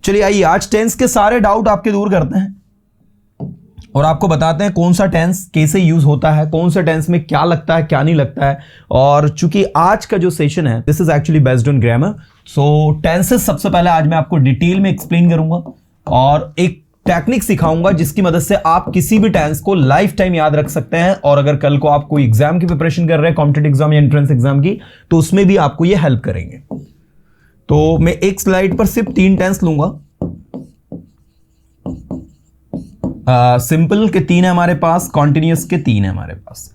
चलिए आइए आज टेंस के सारे डाउट आपके दूर करते हैं और आपको बताते हैं कौन सा टेंस कैसे यूज होता है, कौन सा टेंस में क्या लगता है क्या नहीं लगता है। और चूंकि आज का जो सेशन है this is actually based on grammar, so tenses सबसे पहले आज मैं आपको डिटेल में एक्सप्लेन करूंगा और एक टेक्निक सिखाऊंगा जिसकी मदद से आप किसी भी टेंस को लाइफ टाइम याद रख सकते हैं। और अगर कल को आप कोई एग्जाम की प्रिपरेशन कर रहे हैं, कॉम्पिटिटिव एग्जाम या एंट्रेंस एग्जाम की, तो उसमें भी आपको ये हेल्प करेंगे। तो मैं एक स्लाइड पर सिर्फ 3 टेंस लूंगा। सिंपल के 3 है हमारे पास, कॉन्टिन्यूअस के 3 है हमारे पास।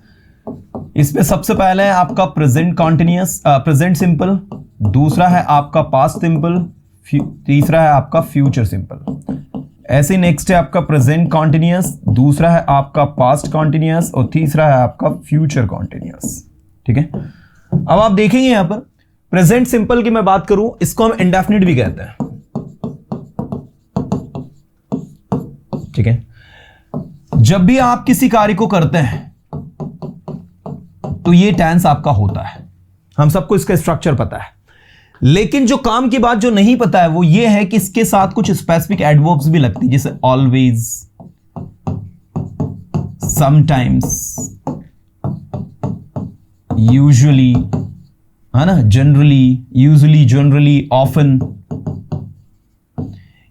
इसमें सबसे पहले है आपका प्रेजेंट कॉन्टिन्यूअस, प्रेजेंट सिंपल, दूसरा है आपका पास्ट सिंपल, तीसरा है आपका फ्यूचर सिंपल। ऐसे नेक्स्ट है आपका प्रेजेंट कॉन्टिन्यूअस, दूसरा है आपका पास्ट कॉन्टिन्यूअस और तीसरा है आपका फ्यूचर कॉन्टिन्यूअस। ठीक है, अब आप देखेंगे यहां पर प्रेजेंट सिंपल की मैं बात करूं, इसको हम इंडेफिनिट भी कहते हैं। ठीक है, जब भी आप किसी कार्य को करते हैं तो ये टेंस आपका होता है, हम सबको इसका स्ट्रक्चर पता है। लेकिन जो काम की बात जो नहीं पता है वो ये है कि इसके साथ कुछ स्पेसिफिक एडवर्ब्स भी लगती है, जैसे ऑलवेज, समटाइम्स, यूजुअली, है ना, जनरली, यूजुअली, जनरली, ऑफन।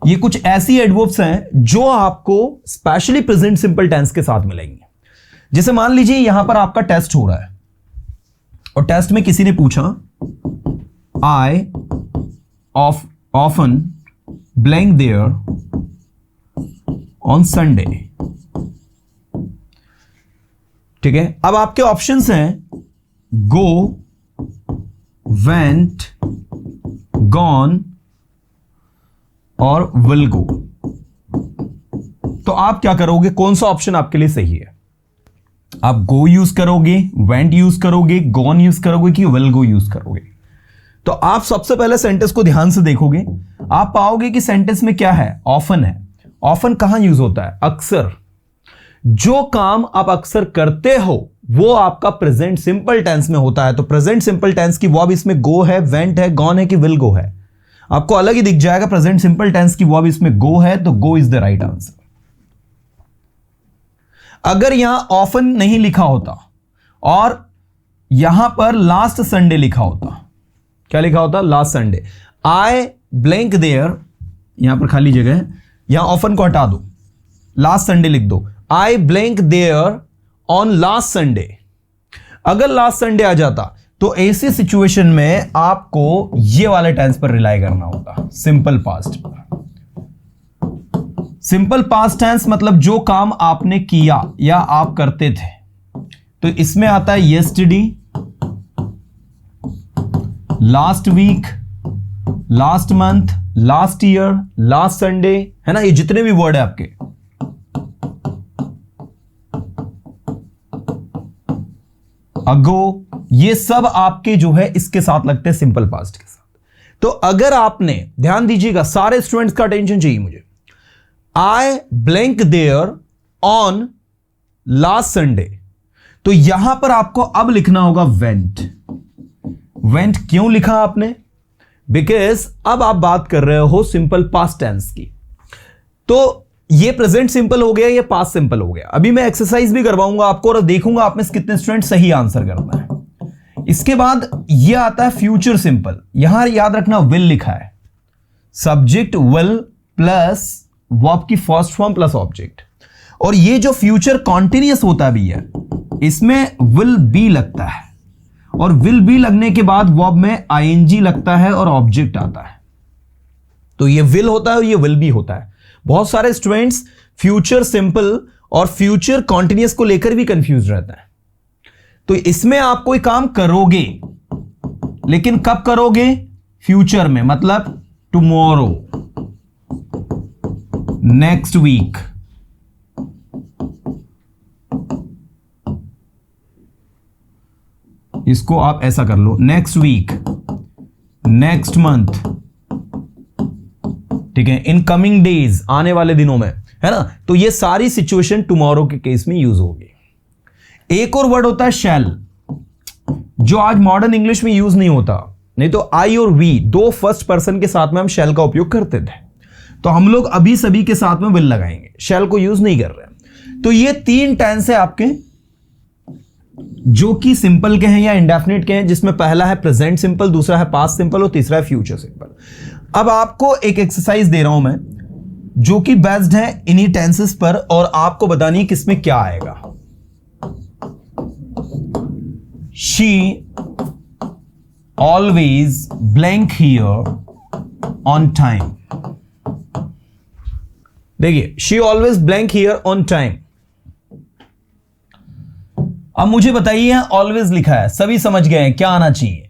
ये कुछ ऐसी एडवर्ब्स हैं जो आपको स्पेशली प्रेजेंट सिंपल टेंस के साथ मिलेंगे। जैसे मान लीजिए यहां पर आपका टेस्ट हो रहा है और टेस्ट में किसी ने पूछा I often blank there on Sunday। ठीक है, अब आपके ऑप्शंस हैं go, went, gone और will go। तो आप क्या करोगे, कौन सा ऑप्शन आपके लिए सही है? आप go यूज करोगे, went यूज करोगे, gone यूज करोगे कि will go यूज करोगे? तो आप सबसे पहले सेंटेंस को ध्यान से देखोगे, आप पाओगे कि सेंटेंस में क्या है, ऑफन है। ऑफन कहां यूज होता है? अक्सर। जो काम आप अक्सर करते हो वो आपका प्रेजेंट सिंपल टेंस में होता है। तो प्रेजेंट सिंपल टेंस की वर्ब इसमें गो है, वेंट है, गॉन है कि विल गो है? आपको अलग ही दिख जाएगा। प्रेजेंट सिंपल टेंस की वर्ब इसमें गो है तो गो इज द राइट आंसर। अगर यहां ऑफन नहीं लिखा होता और यहां पर लास्ट संडे लिखा होता, क्या लिखा होता? Last Sunday. I blank there, यहां पर खाली जगह है, यहां ऑफन को हटा दो, लास्ट संडे लिख दो। I blank there on last Sunday. अगर लास्ट संडे आ जाता तो ऐसी सिचुएशन में आपको ये वाले टेंस पर रिलाई करना होता, सिंपल पास्ट पर। सिंपल पास्ट टेंस मतलब जो काम आपने किया या आप करते थे। तो इसमें आता है yesterday, last week, last month, last year, last Sunday, है ना, ये जितने भी वर्ड है आपके। अगो, ये सब आपके जो है इसके साथ लगते हैं, सिंपल पास्ट के साथ। तो अगर आपने, ध्यान दीजिएगा, सारे स्टूडेंट्स का अटेंशन चाहिए मुझे। I blank there on last Sunday, तो यहां पर आपको अब लिखना होगा वेंट। वेंट क्यों लिखा आपने? बिकॉज अब आप बात कर रहे हो सिंपल पास्ट टेंस की। तो ये प्रेजेंट सिंपल हो गया, ये पास्ट सिंपल हो गया। अभी मैं एक्सरसाइज भी करवाऊंगा आपको और देखूंगा आप में से कितने स्टूडेंट सही आंसर करना है। इसके बाद ये आता है फ्यूचर सिंपल। यहां याद रखना विल लिखा है, सब्जेक्ट विल प्लस वर्ब की फर्स्ट फॉर्म प्लस ऑब्जेक्ट। और ये जो फ्यूचर कॉन्टिन्यूअस होता है भैया, इसमें विल बी लगता है और विल बी लगने के बाद वर्ब में आईएनजी लगता है और ऑब्जेक्ट आता है। तो ये विल होता है और ये विल बी होता है। बहुत सारे स्टूडेंट्स फ्यूचर सिंपल और फ्यूचर कॉन्टिन्यूअस को लेकर भी कंफ्यूज रहते हैं। तो इसमें आप कोई काम करोगे, लेकिन कब करोगे? फ्यूचर में, मतलब टुमारो, नेक्स्ट वीक, इसको आप ऐसा कर लो, नेक्स्ट वीक, नेक्स्ट मंथ। ठीक है, इन कमिंग डेज, आने वाले दिनों में, है ना। तो ये सारी सिचुएशन टुमारो के केस में यूज होगी। एक और वर्ड होता है शैल, जो आज मॉडर्न इंग्लिश में यूज नहीं होता। नहीं तो आई और वी, दो फर्स्ट पर्सन के साथ में हम शैल का उपयोग करते थे। तो हम लोग अभी सभी के साथ में विल लगाएंगे, शैल को यूज नहीं कर रहे हैं। तो ये 3 टेंस है आपके जो कि सिंपल के हैं या इंडेफिनिट के हैं, जिसमें पहला है प्रेजेंट सिंपल, दूसरा है पास्ट सिंपल और तीसरा है फ्यूचर सिंपल। अब आपको एक एक्सरसाइज दे रहा हूं मैं जो कि बेस्ड है इन्हीं टेंसेस पर, और आपको बतानी है किसमें क्या आएगा। She always blank here on time. देखिए, she always blank here on time. अब मुझे बताइए, ऑलवेज लिखा है, सभी समझ गए हैं क्या आना चाहिए।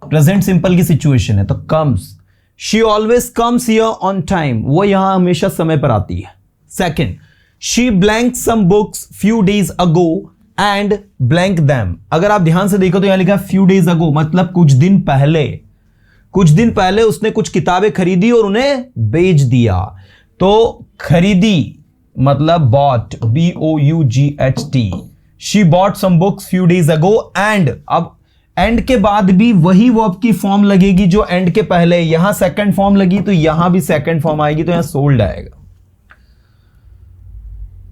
प्रेजेंट सिंपल की सिचुएशन है तो comes, she always comes here on time, वो यहां हमेशा समय पर आती है। Second, she blank some books few days ago and blank them. अगर आप ध्यान से देखो तो यहां लिखा है फ्यू डेज अगो, मतलब कुछ दिन पहले उसने कुछ किताबें खरीदी और उन्हें बेच दिया। तो खरीदी मतलब bought, BOUGHT। She bought some books few days ago and, अब एंड के बाद भी वही वर्ब की फॉर्म लगेगी जो एंड के पहले, यहां सेकंड फॉर्म लगी तो यहां भी सेकंड फॉर्म आएगी, तो यहां सोल्ड आएगा।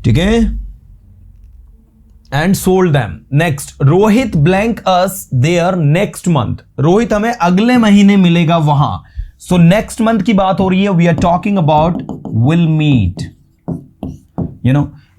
ठीक है, and sold them. Next, Rohit blank us there next month. Rohit हमें अगले महीने मिलेगा वहां। सो नेक्स्ट मंथ की बात हो रही है, we are talking about will meet.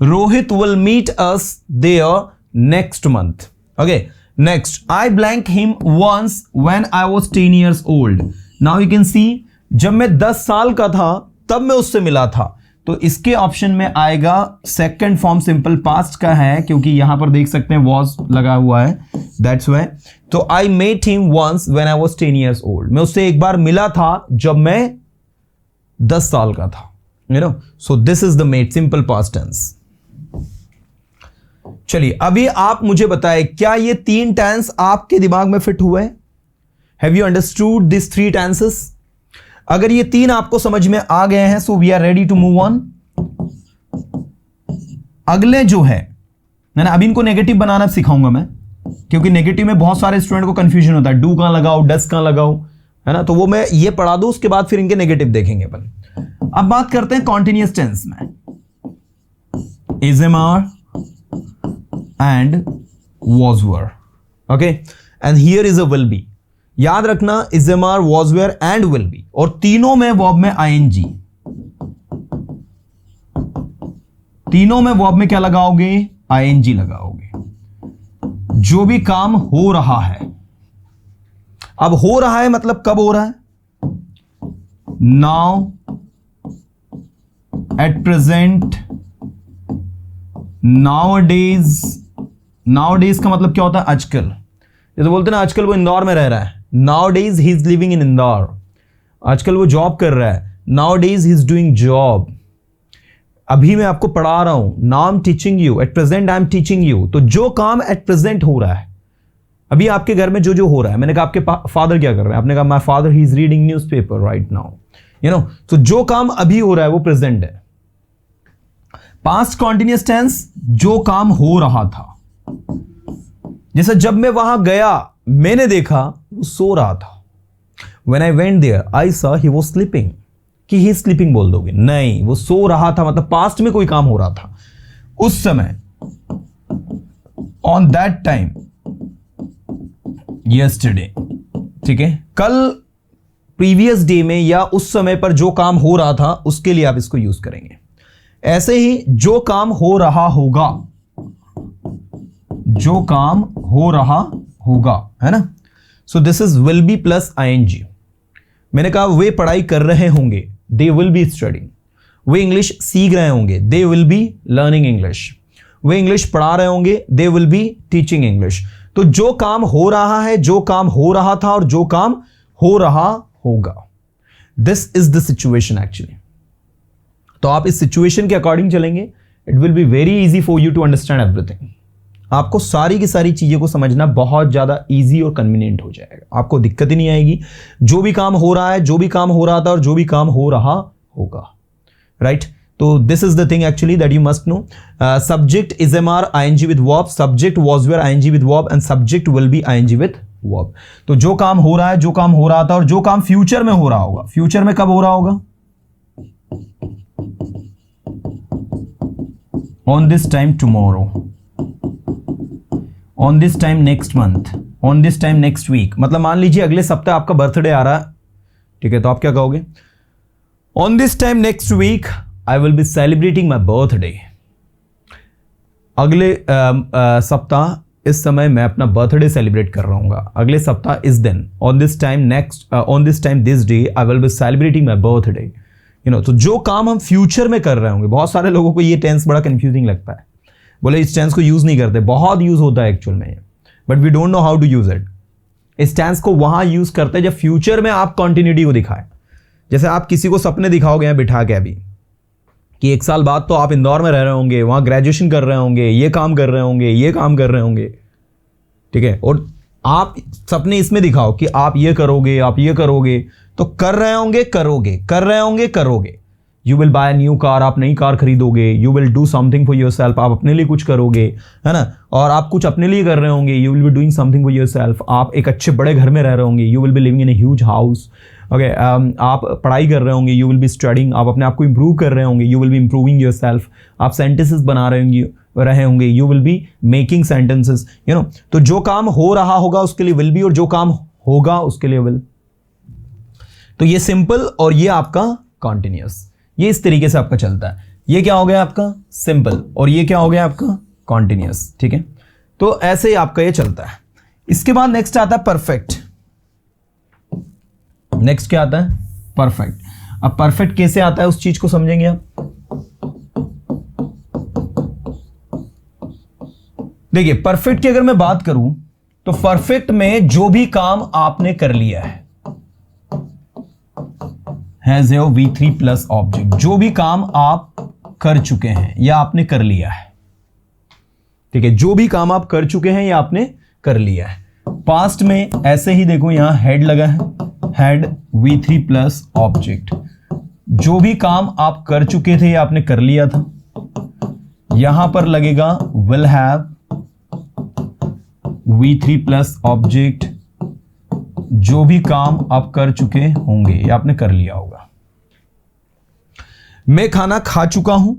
Rohit will meet us there next month. Okay, next, I blank him once when I was 10 years old। Now you can see, जब मैं 10 साल का था तब मैं उससे मिला था, तो इसके ऑप्शन में आएगा सेकंड फॉर्म सिंपल पास्ट का है, क्योंकि यहां पर देख सकते हैं वॉज लगा हुआ है, दैट्स व्हाई। तो I met him once when I was 10 years old, मैं उससे एक बार मिला था जब मैं 10 साल का था। So this is the met, simple past tense. चलिए, अभी आप मुझे बताएं, क्या ये 3 टेंस आपके दिमाग में फिट हुए? Have you understood this 3 tenses? अगर ये 3 आपको समझ में आ गए हैं, so we are ready to move on. अगले जो है ना, अभी इनको नेगेटिव बनाना सिखाऊंगा मैं, क्योंकि नेगेटिव में बहुत सारे स्टूडेंट को कंफ्यूजन होता है, डू कहां लगाओ, डस कहां लगाओ, है ना। तो वो मैं ये पढ़ा दूं, उसके बाद फिर इनके नेगेटिव देखेंगे अपन। अब बात करते हैं कॉन्टिन्यूअस टेंस में, is am are and was were। Okay, and here is a will be. याद रखना, is am are, was were and will be, और तीनों में वर्ब में ing। तीनों में वर्ब में क्या लगाओगे? ing लगाओगे। जो भी काम हो रहा है, अब हो रहा है मतलब कब हो रहा है? Now, at present, nowadays. Nowadays का मतलब क्या होता है? आजकल। जैसे बोलते हैं ना, आजकल वो इंदौर में रह रहा है, nowadays he is living in Indore. आजकल वो जॉब कर रहा है, nowadays he is doing job. अभी मैं आपको पढ़ा रहा हूं, now I am teaching you, at present I am teaching you. तो जो काम एट प्रेजेंट हो रहा है, अभी आपके घर में जो जो हो रहा है, मैंने कहा आपके फादर क्या कर रहे हैं, आपने कहा my father he is reading newspaper right now. तो जो काम अभी हो रहा है वो प्रेजेंट है। पास्ट कॉन्टिन्यूअस टेंस, जो काम हो रहा था। जैसे जब मैं वहां गया, मैंने देखा वो सो रहा था। When I went there, I saw he was sleeping। कि he sleeping बोल दोगे? नहीं, वो सो रहा था, मतलब पास्ट में कोई काम हो रहा था उस समय। On that time, yesterday। ठीक है, कल, प्रीवियस डे में या उस समय पर जो काम हो रहा था, उसके लिए आप इसको यूज करेंगे। ऐसे ही जो काम हो रहा होगा, जो काम हो रहा होगा, है ना। सो this is will be plus ing। मैंने कहा वे पढ़ाई कर रहे होंगे, they will be studying. Way English सीख रहे होंगे, they will be learning English. Way English पढ़ा रहे होंगे, they will be teaching English. तो जो काम हो रहा है, जो काम हो रहा था और जो काम हो रहा होगा, this is the situation actually. तो आप इस सिचुएशन के अकॉर्डिंग चलेंगे, it will be very easy for you to understand everything. आपको सारी की सारी चीजें को समझना बहुत ज्यादा इजी और कन्वीनियंट हो जाएगा, आपको दिक्कत ही नहीं आएगी। जो भी काम हो रहा है, जो भी काम हो रहा था और जो भी काम हो रहा होगा, राइट। तो this is the thing actually that you must know. Subject is am are ing with verb, subject was were ing with verb and subject will be ing with verb. तो जो काम हो रहा है, जो काम हो रहा था और जो काम फ्यूचर में हो रहा होगा। फ्यूचर में कब हो रहा होगा? On this time tomorrow, on this time next month, on this time next week. मतलब मान लीजिए अगले सप्ताह आपका बर्थडे आ रहा है, ठीक है, तो आप क्या कहोगे? On this time next week I will be celebrating my birthday. अगले सप्ताह इस समय मैं अपना बर्थडे सेलिब्रेट कर रहा हूँ। अगले सप्ताह इस दिन, on this time next, on this time this day I will be celebrating my birthday. You know, तो जो काम हम फ्यूचर में कर रहे होंगे, बहुत सारे लोगों को ये टेंस बड़ा कंफ्यूजिंग लगता है, बोले इस टेंस को यूज नहीं करते, बहुत यूज होता है एक्चुअल में, but we don't know how to use it. इस टेंस को वहां यूज करते हैं जब फ्यूचर में आप कॉन्टिन्यूटी को दिखाएं। जैसे आप किसी को सपने दिखाओगे यहाँ बिठा के अभी कि 1 साल बाद तो आप इंदौर में रह रहे होंगे, वहां ग्रेजुएशन कर रहे होंगे, ये काम कर रहे होंगे, ये काम कर रहे होंगे, ठीक है, और आप सपने इसमें दिखाओ कि आप ये करोगे, आप ये करोगे, तो कर रहे होंगे, करोगे, कर रहे होंगे, करोगे। You will buy new car, आप नई कार खरीदोगे, you will do something for your self, आप अपने लिए कुछ करोगे, है ना, और आप कुछ अपने लिए कर रहे होंगे, you will be doing something for your self. आप एक अच्छे बड़े घर में रह रहे होंगे, you will be living in a huge house, okay. आप पढ़ाई कर रहे होंगे, यू विल बी स्टडिंग, आप अपने आप को इंप्रूव कर रहे होंगे, you will be improving your self. आप सेंटेंसेस बना रहे होंगे, you will be making sentences, you know. तो जो काम हो रहा होगा उसके लिए विल बी, और जो काम होगा उसके लिए विल। तो ये सिंपल और ये आपका कॉन्टिन्यूअस, ये इस तरीके से आपका चलता है। ये क्या हो गया आपका सिंपल, और ये क्या हो गया आपका कॉन्टिन्यूअस, ठीक है। तो ऐसे ही आपका ये चलता है। इसके बाद नेक्स्ट आता है परफेक्ट। नेक्स्ट क्या आता है? परफेक्ट। अब परफेक्ट कैसे आता है उस चीज को समझेंगे आप। देखिए, परफेक्ट की अगर मैं बात करूं तो परफेक्ट में जो भी काम आपने कर लिया है, has a V3 plus object, जो भी काम आप कर चुके हैं या आपने कर लिया है, ठीक है, जो भी काम आप कर चुके हैं या आपने कर लिया है। पास्ट में ऐसे ही देखो, यहां हेड लगा है, हेड V3 प्लस ऑब्जेक्ट, जो भी काम आप कर चुके थे या आपने कर लिया था। यहां पर लगेगा will have V3 plus object, जो भी काम आप कर चुके होंगे या आपने कर लिया होगा। मैं खाना खा चुका हूं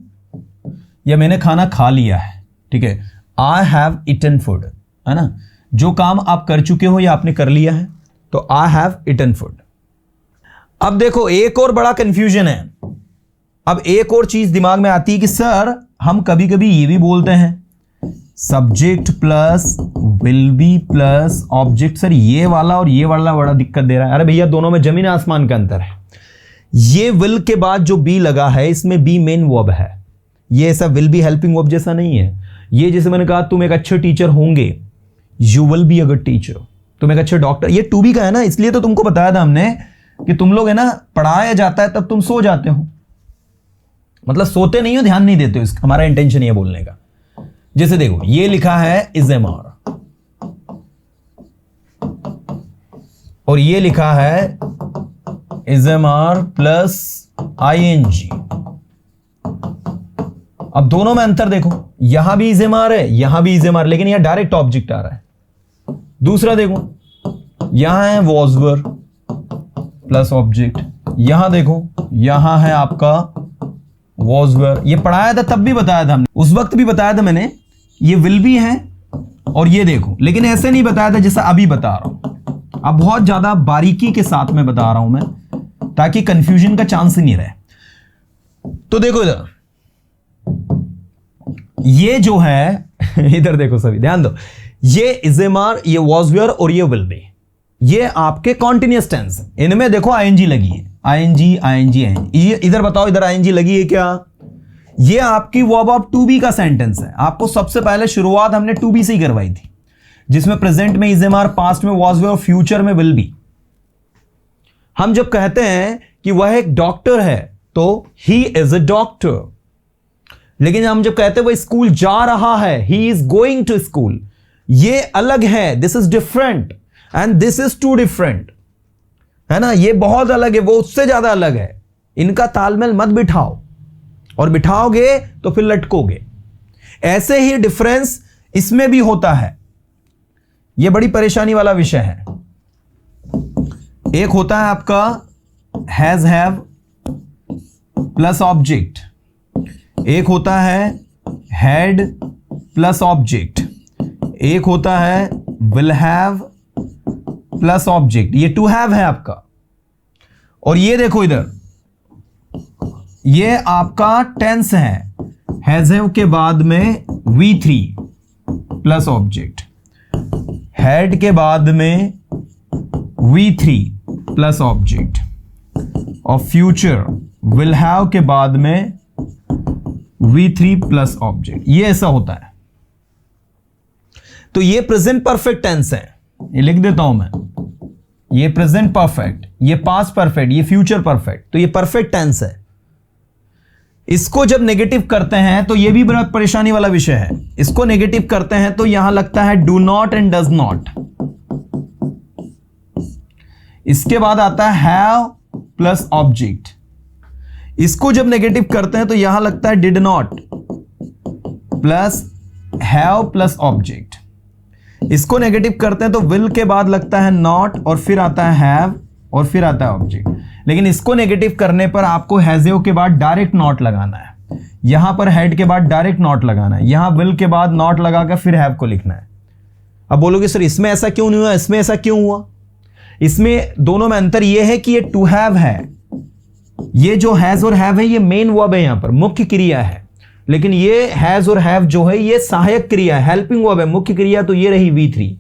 या मैंने खाना खा लिया है, ठीक है, आई हैव ईटन फूड, है ना। जो काम आप कर चुके हो या आपने कर लिया है, तो आई हैव ईटन फूड। अब देखो, एक और बड़ा कंफ्यूजन है। अब एक और चीज दिमाग में आती है कि सर हम कभी कभी ये भी बोलते हैं subject plus will be plus object. Sir ये वाला और ये वाला बड़ा दिक्कत दे रहा है। अरे भैया, दोनों में जमीन आसमान का अंतर है। ये विल के बाद जो बी लगा है, इसमें बी मेन वर्ब है। ये ऐसा विल बी हेल्पिंग वर्ब जैसा नहीं है। ये जैसे मैंने कहा तुम एक अच्छे टीचर होंगे, you will be a good teacher, तुम एक अच्छे डॉक्टर, ये टू बी का है ना, इसलिए तो तुमको बताया था हमने कि तुम लोग है ना, पढ़ाया जाता है तब तुम सो जाते हो, मतलब सोते नहीं हो, ध्यान नहीं देते हो। इसका हमारा इंटेंशन ये बोलने का। जैसे देखो, ये लिखा है इज एम आर और ये लिखा है is am are plus ING। अब दोनों में अंतर देखो, यहां भी इज एम आर है, यहां भी इज एम आर, लेकिन यहां डायरेक्ट ऑब्जेक्ट आ रहा है। दूसरा देखो, यहां है वॉज वर प्लस ऑब्जेक्ट, यहां देखो यहां है आपका वॉज वर। ये पढ़ाया था तब भी बताया था हमने, उस वक्त भी बताया था मैंने, ये विल भी है और ये देखो, लेकिन ऐसे नहीं बताया था जैसा अभी बता रहा हूं। अब बहुत ज्यादा बारीकी के साथ में बता रहा हूं मैं, ताकि कंफ्यूजन का चांस ही नहीं रहे। तो देखो इधर, ये जो है इधर देखो, सभी ध्यान दो, ये इज एम आर, ये वॉज वेयर और ये विल बी, ये आपके कॉन्टिन्यूअस टेंस। इनमें देखो ING लगी है, ING। ये इधर बताओ, इधर ING लगी है क्या? ये आपकी वर्ब ऑफ टू बी का सेंटेंस है। आपको सबसे पहले शुरुआत हमने टू बी से ही करवाई थी, जिसमें प्रेजेंट में इज एम आर, पास्ट में वॉज वेयर और फ्यूचर में विल बी। हम जब कहते हैं कि वह एक डॉक्टर है तो ही इज अ डॉक्टर, लेकिन हम जब कहते हैं वह स्कूल जा रहा है, he is going to school, ये अलग है, this is different and this is too different, है ना। ये बहुत अलग है, वो उससे ज्यादा अलग है। इनका तालमेल मत बिठाओ, और बिठाओगे तो फिर लटकोगे। ऐसे ही डिफरेंस इसमें भी होता है। यह बड़ी परेशानी वाला विषय है। एक होता है आपका हैज हैव प्लस ऑब्जेक्ट, एक होता है हैड प्लस ऑब्जेक्ट, एक होता है विल हैव प्लस ऑब्जेक्ट, ये टू हैव है आपका। और ये देखो इधर, ये आपका टेंस है, हैज हैव के बाद में V3 प्लस ऑब्जेक्ट, हैड के बाद में V3 प्लस ऑब्जेक्ट, और फ्यूचर विल हैव के बाद में V3 प्लस ऑब्जेक्ट, ये ऐसा होता है। तो ये प्रेजेंट परफेक्ट टेंस है, ये लिख देता हूं मैं, ये प्रेजेंट परफेक्ट, ये पास्ट परफेक्ट, ये फ्यूचर परफेक्ट, तो ये परफेक्ट टेंस है। इसको जब नेगेटिव करते हैं तो ये भी बड़ा परेशानी वाला विषय है। इसको नेगेटिव करते हैं तो यहां लगता है do not and does not, इसके बाद आता है हैव प्लस ऑब्जेक्ट। इसको जब नेगेटिव करते हैं तो यहां लगता है did not plus have plus object. इसको नेगेटिव करते हैं तो विल के बाद लगता है नॉट, और फिर आता है हैव, और फिर आता है ऑब्जेक्ट। लेकिन इसको नेगेटिव करने पर आपको हैज़ के बाद डायरेक्ट नॉट लगाना है, यहां पर हैड के बाद डायरेक्ट नॉट लगाना है, यहां विल के बाद नॉट लगाकर फिर हैव को लिखना है। अब बोलोगे सर इसमें ऐसा क्यों नहीं हुआ, इसमें ऐसा क्यों हुआ? इसमें दोनों में अंतर यह है कि ये टू हैव है, ये जो हैज और हैव है ये मेन वर्ब है, यहां पर मुख्य क्रिया है। लेकिन ये हैज और हैव जो है ये सहायक क्रिया है, हेल्पिंग वर्ब है। मुख्य क्रिया तो ये रही V3,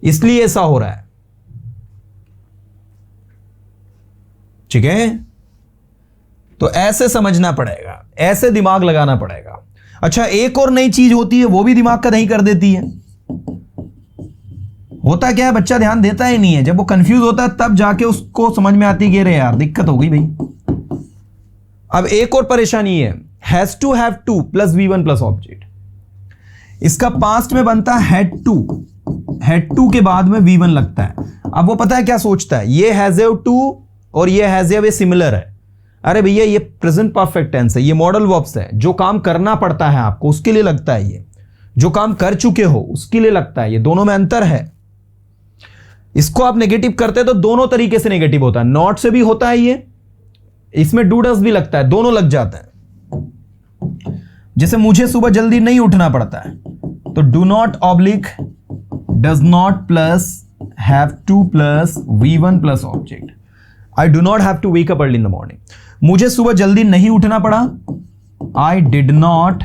इसलिए ऐसा हो रहा है। ठीक है, तो ऐसे समझना पड़ेगा, ऐसे दिमाग लगाना पड़ेगा। अच्छा, एक और नई चीज होती है, वो भी दिमाग का दही कर देती है। होता क्या है, बच्चा ध्यान देता ही नहीं है, जब वो कंफ्यूज होता है तब जाके उसको समझ में आती है कि अरे यार दिक्कत हो गई भाई। अब एक और परेशानी है, has to have to plus V1 plus object. इसका पास्ट में बनता है हैड टू के बाद में V1 लगता है। अब वो पता है क्या सोचता है, ये हैज हैव टू और ये हैज हैव सिमिलर है। अरे भैया ये प्रेजेंट परफेक्ट टेंस है, ये मॉडल वर्ब्स है, जो काम करना पड़ता है आपको उसके लिए लगता है, ये जो काम कर चुके हो उसके लिए लगता है, ये दोनों में अंतर है। इसको आप नेगेटिव करते हैं तो दोनों तरीके से नेगेटिव होता है, नॉट से भी होता है ये, इसमें डू डज भी लगता है, दोनों लग जाता है। जैसे मुझे सुबह जल्दी नहीं उठना पड़ता है तो do not oblique does not plus have to plus V1 plus object. I do not have to wake up early in the morning. मुझे सुबह जल्दी नहीं उठना पड़ा, I did not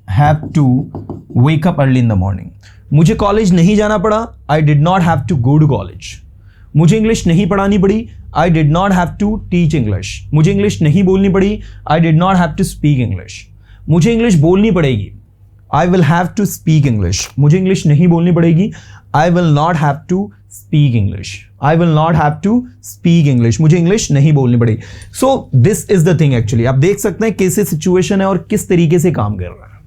have to wake up early in the morning. मुझे college नहीं जाना पड़ा, I did not have to go to college. मुझे इंग्लिश नहीं पढ़ानी पड़ी, I did not have to teach English. मुझे इंग्लिश नहीं बोलनी पड़ी, I did not have to speak English. मुझे इंग्लिश बोलनी पड़ेगी, I will have to speak English. मुझे इंग्लिश नहीं बोलनी पड़ेगी, I will not have to speak English. I will not have to speak English. मुझे इंग्लिश नहीं बोलनी पड़ेगी। So this is the thing actually. आप देख सकते हैं कैसे सिचुएशन है और किस तरीके से काम कर रहा है।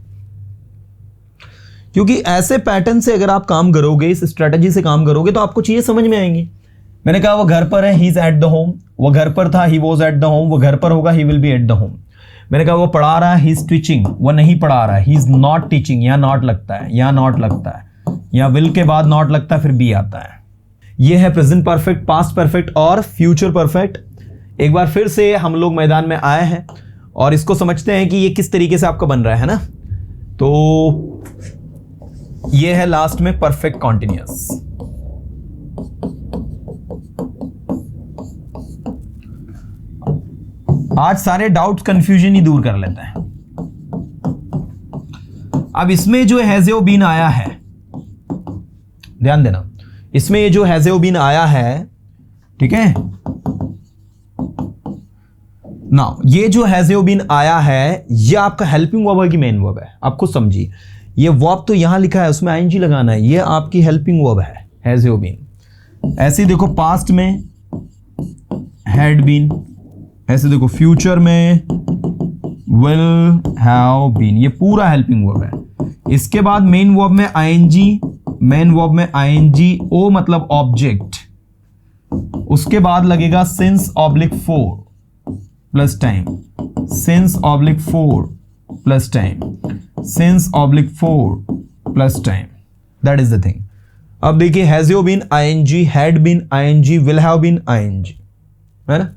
क्योंकि ऐसे पैटर्न से अगर आप काम करोगे, इस स्ट्रेटजी से काम करोगे तो आपको चीजें समझ में आएंगी। मैंने कहा वो घर पर है, he is at the home. वो घर पर था, he was at the home. वो घर पर होगा, he will be at the home. मैंने कहा वो पढ़ा रहा है, ही इज टीचिंग। वो नहीं पढ़ा रहा है, ही इज नॉट टीचिंग। यहां नॉट लगता है, यहां नॉट लगता है, यहां विल के बाद नॉट लगता है, फिर बी आता है। ये है प्रेजेंट परफेक्ट, पास्ट परफेक्ट और फ्यूचर परफेक्ट। एक बार फिर से हम लोग मैदान में आए हैं और इसको समझते हैं कि ये किस तरीके से आपका बन रहा है ना। तो ये है लास्ट में परफेक्ट कॉन्टिन्यूअस। आज सारे डाउट्स कंफ्यूजन ही दूर कर लेते हैं। अब इसमें जो हैज़ बीन आया है, ध्यान देना, इसमें ये जो हैज़ बीन आया है, ठीक है ना, ये जो हैज़ बीन आया है ये आपका हेल्पिंग वर्ब है कि मेन वर्ब है, आप खुद समझिए। ये वर्ब तो यहां लिखा है, उसमें आईएनजी लगाना है, ये आपकी हेल्पिंग वर्ब है हैज़ बीन। ऐसे देखो पास्ट में हैड बीन, ऐसे देखो फ्यूचर में विल हैव बीन, ये पूरा हेल्पिंग वर्ब है। इसके बाद मेन वर्ब में आईएनजी, मेन वर्ब में आईएनजी ओ मतलब ऑब्जेक्ट, उसके बाद लगेगा since oblique 4 plus time, since oblique 4 plus time, since oblique 4 plus time. That is the thing. अब देखिए has you been ING, had been ING, will have been ING, है ना।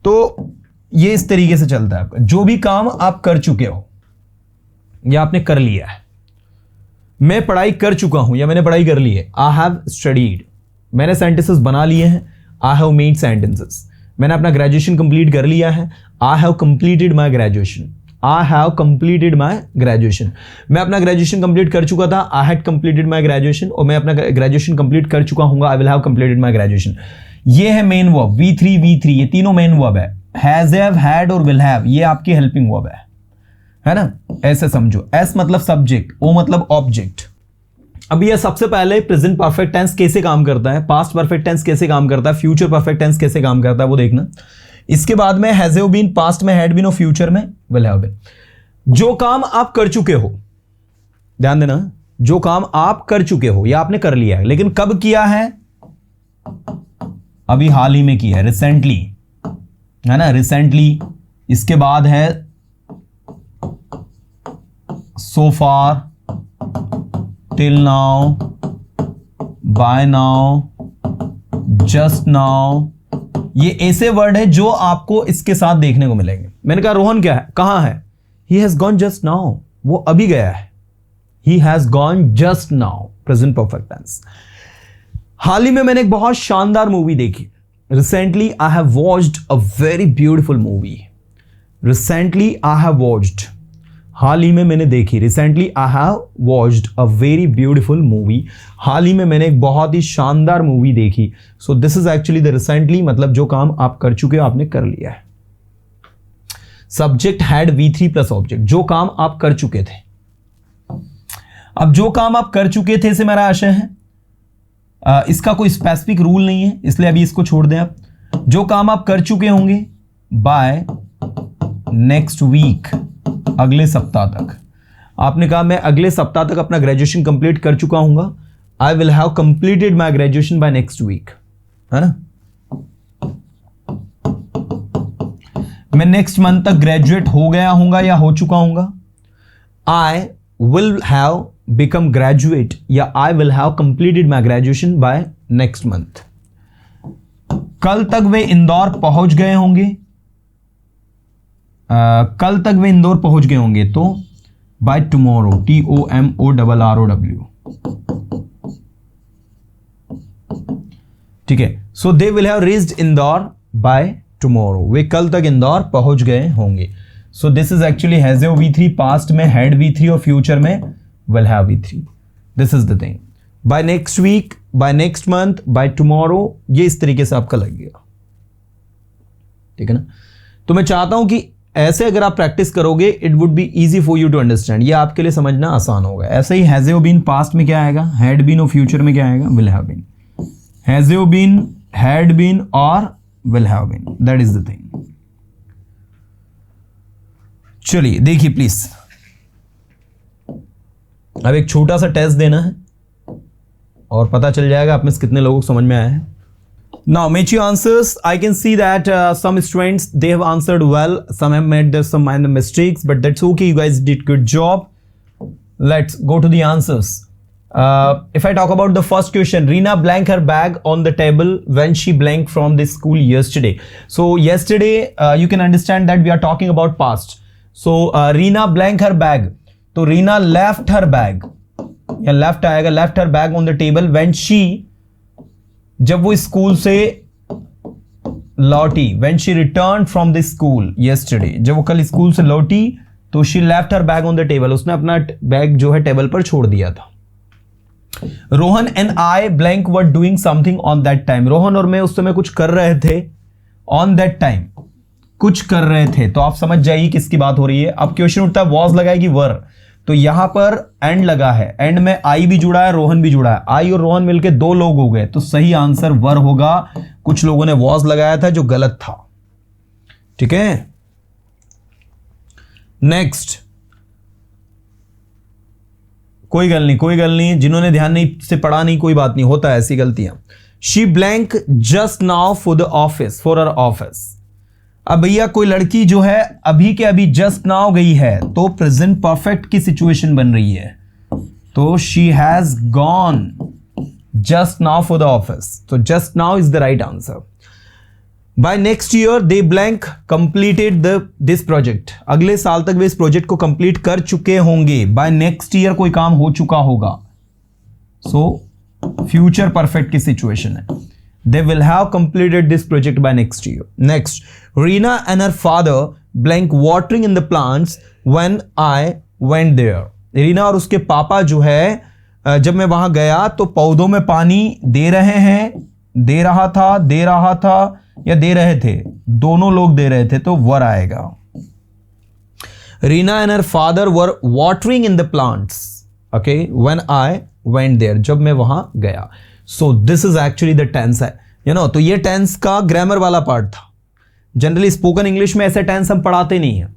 तो ये इस तरीके से चलता है आपका, जो भी काम आप कर चुके हो, या आपने कर लिया है। मैं पढ़ाई कर चुका हूं या मैंने पढ़ाई कर ली है। आई हैव स्टडीड, मैंने सेंटेंसेस बना लिए हैं। आई हैव मेड सेंटेंसेस, मैंने अपना ग्रेजुएशन कंप्लीट कर लिया है। I have completed my graduation, I have completed my graduation, मैं अपना ग्रेजुएशन कंप्लीट कर चुका था। I had completed my graduation, और मैं अपना ग्रेजुएशन कंप्लीट कर चुका हूँ। आई will have completed my graduation. ये है मेन वर्ब, V3 ये तीनों मेन वर्ब है। हैज, हैव, हैड और विल हैव ये आपकी हेल्पिंग वर्ब है ना। ऐसे समझो, एस मतलब सब्जेक्ट, ओ मतलब ऑब्जेक्ट। अब ये सबसे पहले प्रेजेंट परफेक्ट टेंस कैसे काम करता है, पास्ट परफेक्ट टेंस कैसे काम करता है, फ्यूचर परफेक्ट टेंस कैसे काम करता है वो देखना। इसके बाद में हैज हैव बीन, पास्ट में हैड बीन और फ्यूचर में विल हैव बीन। जो काम आप कर चुके हो, ध्यान देना, जो काम आप कर चुके हो या आपने कर लिया है, लेकिन कब किया है, अभी हाल ही में किया है, रिसेंटली, है ना, रिसेंटली। इसके बाद है so far, till now, by now, just now. ये ऐसे वर्ड है जो आपको इसके साथ देखने को मिलेंगे। मैंने कहा रोहन क्या है, कहां है, he has gone just now, वो अभी गया है। He has gone just now, present perfect tense. हाल ही में मैंने एक बहुत शानदार मूवी देखी। Recently I have watched a very beautiful movie. Recently I have watched, हाल ही में मैंने देखी। Recently I have watched a very beautiful movie, हाल ही में मैंने एक बहुत ही शानदार मूवी देखी। So this is actually the recently, मतलब जो काम आप कर चुके हो, आपने कर लिया है। Subject had V3 plus object, जो काम आप कर चुके थे। अब जो काम आप कर चुके थे से मेरा आशय है, इसका कोई स्पेसिफिक रूल नहीं है, इसलिए अभी इसको छोड़ दें आप। जो काम आप कर चुके होंगे बाय नेक्स्ट वीक, अगले सप्ताह तक। आपने कहा मैं अगले सप्ताह तक अपना ग्रेजुएशन कंप्लीट कर चुका हूंगा। I will have completed my graduation by next week, है ना। मैं नेक्स्ट मंथ तक ग्रेजुएट हो गया हूंगा या हो चुका हूंगा। I will have become graduate या I will have completed my graduation by next month. कल तक वे इंदौर पहुंच गए होंगे, कल तक वे इंदौर पहुंच गए होंगे, तो बाय टुमारो, TOMORROW, ठीक है। So they will have reached Indore by tomorrow, वे कल तक इंदौर पहुंच गए होंगे। So this is actually has have V3, past में हैड V3 और फ्यूचर में will have V3। This is the thing. By next week, by next month, by tomorrow, ये इस तरीके से आपका लगेगा, ठीक है ना। तो मैं चाहता हूं कि ऐसे अगर आप प्रैक्टिस करोगे, it would be easy for you to understand, ये आपके लिए समझना आसान होगा। ऐसे ही हैज हैव बीन, पास्ट में क्या आएगा, हैड बीन, और फ्यूचर में क्या आएगा, will have been. Has have been, had been और will have been, that is the thing. चलिए देखिए प्लीज, अब एक छोटा सा टेस्ट देना है और पता चल जाएगा आप में से कितने लोगों को समझ में आया है। Now match your answers. I can see that some students, they have answered well, some have made some minor mistakes, but that's okay, you guys did good job. Let's go to the answers. If I talk about the first question, Reena blank her bag on the table when she blanked from the school yesterday. So yesterday, you can understand that we are talking about past. So Reena blank her bag, तो Reena left her bag, या left आएगा, left her bag on the table when she, जब वो school से लौटी, when she returned from the school yesterday, जब वो कल स्कूल से लौटी तो she left her bag on the table, उसने अपना बैग जो है टेबल पर छोड़ दिया था। Rohan and I blank were doing something on that time, Rohan और मैं उस समय कुछ कर रहे थे, ऑन दैट टाइम कुछ कर रहे थे, तो आप समझ जाइए किसकी बात हो रही है। अब क्वेश्चन उठता है वॉज लगाएगी वर, तो यहां पर एंड लगा है, एंड में आई भी जुड़ा है, रोहन भी जुड़ा है, आई और रोहन मिलके दो लोग हो गए, तो सही आंसर वर होगा। कुछ लोगों ने वॉज लगाया था जो गलत था, ठीक है। नेक्स्ट, कोई गल नहीं, कोई गल नहीं, जिन्होंने ध्यान नहीं से पढ़ा नहीं, कोई बात नहीं, होता है ऐसी गलतियां। She blank just now for the office, for her office. अब भैया कोई लड़की जो है अभी के अभी जस्ट नाउ गई है, तो प्रेजेंट परफेक्ट की सिचुएशन बन रही है, तो she has gone just now for the office, तो just now is the right answer. By next year they blank completed this project, अगले साल तक वे इस प्रोजेक्ट को कंप्लीट कर चुके होंगे। बाय नेक्स्ट ईयर कोई काम हो चुका होगा, सो फ्यूचर परफेक्ट की सिचुएशन है। They will have completed this project by next year. Next, Reena and her father blank watering in the plants when I went there. Reena और उसके पापा जो है जब मैं वहां गया तो पौधों में पानी दे रहे हैं, दे रहा था या दे रहे थे, दोनों लोग दे रहे थे, तो वर आएगा। Reena and her father were watering in the plants, okay, when I went there, जब मैं वहां गया। So this is actually the tense है, यू नो। तो ये टेंस का ग्रामर वाला पार्ट था। जनरली स्पोकन इंग्लिश में ऐसे टेंस हम पढ़ाते नहीं है।